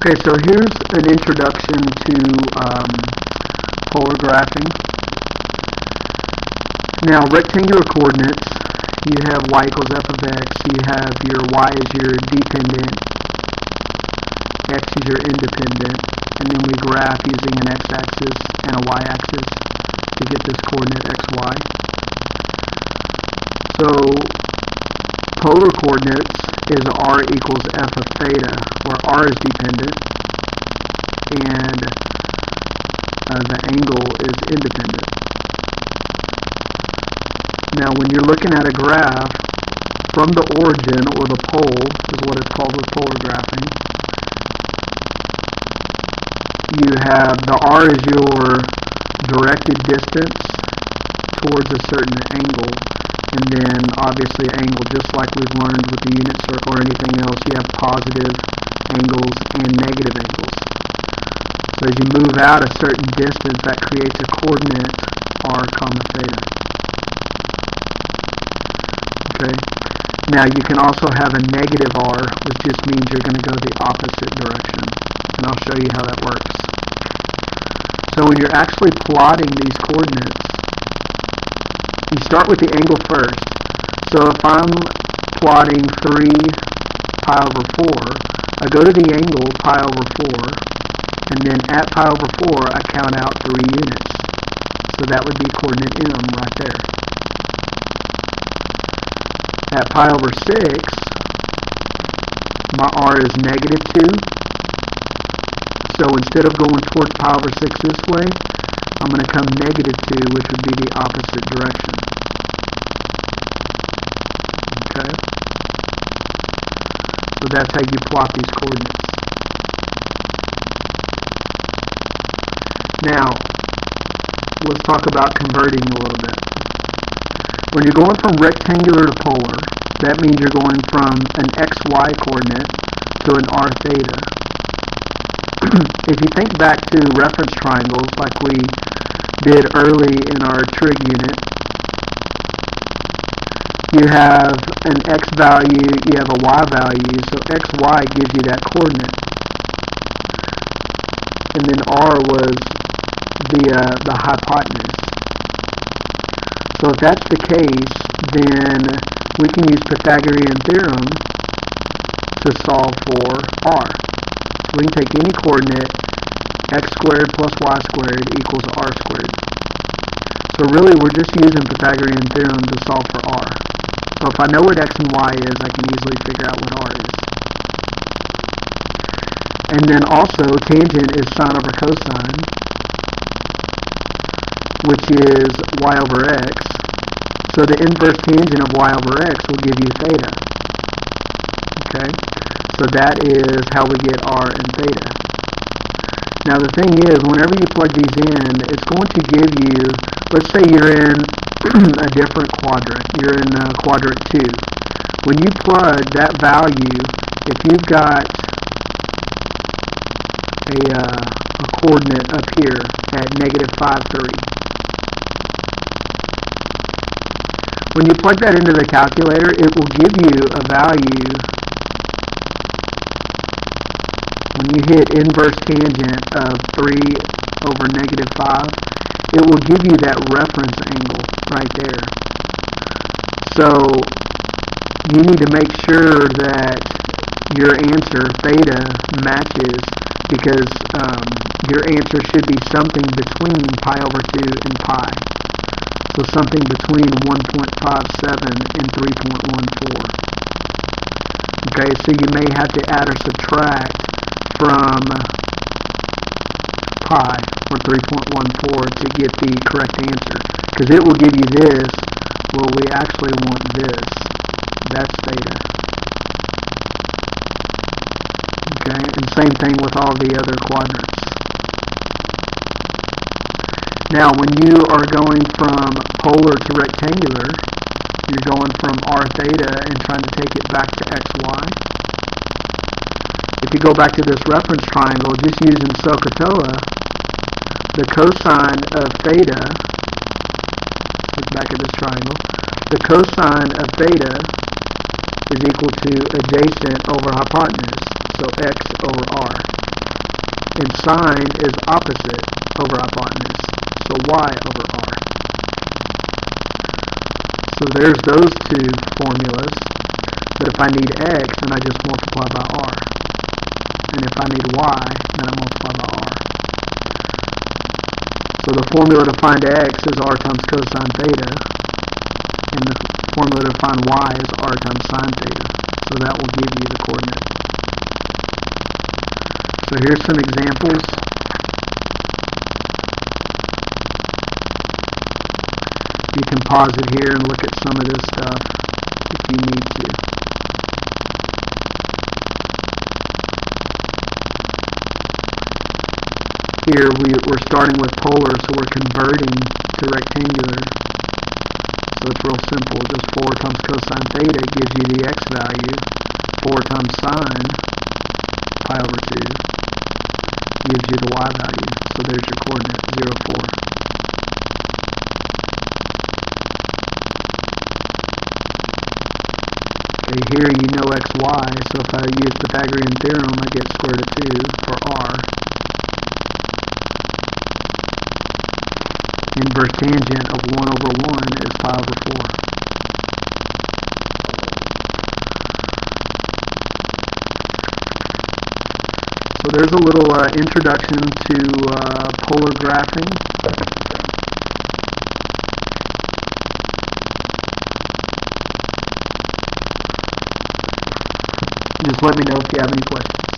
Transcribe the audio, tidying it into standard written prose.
Okay, so here's an introduction to polar graphing. Now, rectangular coordinates, you have y equals f of x, you have your y is your dependent, x is your independent, and then we graph using an x-axis and a y-axis to get this coordinate xy. So, polar coordinates is r equals f of theta, where r is dependent and the angle is independent. Now when you're looking at a graph from the origin, or the pole is what it's called with polar graphing, you have the r is your directed distance towards a certain angle, and then obviously angle, just like we've learned with the unit circle or anything else, you have positive angles and negative angles. So as you move out a certain distance, that creates a coordinate r comma theta. Okay. Now you can also have a negative r, which just means you're going to go the opposite direction, and I'll show you how that works. So when you're actually plotting these coordinates, you start with the angle first. So if I'm plotting 3 pi over 4, I go to the angle pi over 4, and then at pi over 4, I count out 3 units. So that would be coordinate m right there. At pi over 6, my r is negative 2. So instead of going towards pi over 6 this way, I'm going to come negative 2, which would be the opposite direction. Okay? So that's how you plot these coordinates. Now, let's talk about converting a little bit. When you're going from rectangular to polar, that means you're going from an xy coordinate to an r theta. If you think back to reference triangles like we did early in our trig unit, you have an x value, you have a y value, so xy gives you that coordinate. And then r was the hypotenuse. So if that's the case, then we can use Pythagorean theorem to solve for r. So we can take any coordinate, x squared plus y squared equals r squared. So really we're just using Pythagorean theorem to solve for r. So if I know what x and y is, I can easily figure out what r is. And then also tangent is sine over cosine, which is y over x. So the inverse tangent of y over x will give you theta. Okay? So that is how we get r and theta. Now the thing is, whenever you plug these in, it's going to give you, let's say you're in a different quadrant. You're in quadrant 2. When you plug that value, if you've got a coordinate up here at negative 5, 3, when you plug that into the calculator, it will give you a value. When you hit inverse tangent of 3 over negative 5, it will give you that reference angle right there. So you need to make sure that your answer, theta, matches, because your answer should be something between pi over 2 and pi. So something between 1.57 and 3.14. Okay, so you may have to add or subtract from pi, or 3.14, to get the correct answer. Because it will give you this, well, we actually want this. That's theta. Okay, and same thing with all the other quadrants. Now, when you are going from polar to rectangular, you're going from r theta and trying to take it back to xy. If you go back to this reference triangle, just using SOHCAHTOA, the cosine of theta, look back at this triangle, the cosine of theta is equal to adjacent over hypotenuse, so x over r. And sine is opposite over hypotenuse. So y over r. So there's those two formulas. But if I need x, then I just multiply by r. And if I need y, then I multiply by r. So the formula to find x is r times cosine theta. And the formula to find y is r times sine theta. So that will give you the coordinate. So here's some examples. You can pause it here and look at some of this stuff if you need to. Here we're starting with polar, so we're converting to rectangular. So it's real simple. Just 4 times cosine theta gives you the x value. 4 times sine pi over 2 gives you the y value. So there's your coordinate, 0, 4. Okay, here you know xy, so if I use Pythagorean theorem, I get square root of 2 for r. Inverse tangent of 1 over 1 is pi over 4. So there's a little introduction to polar graphing. Just let me know if you have any questions.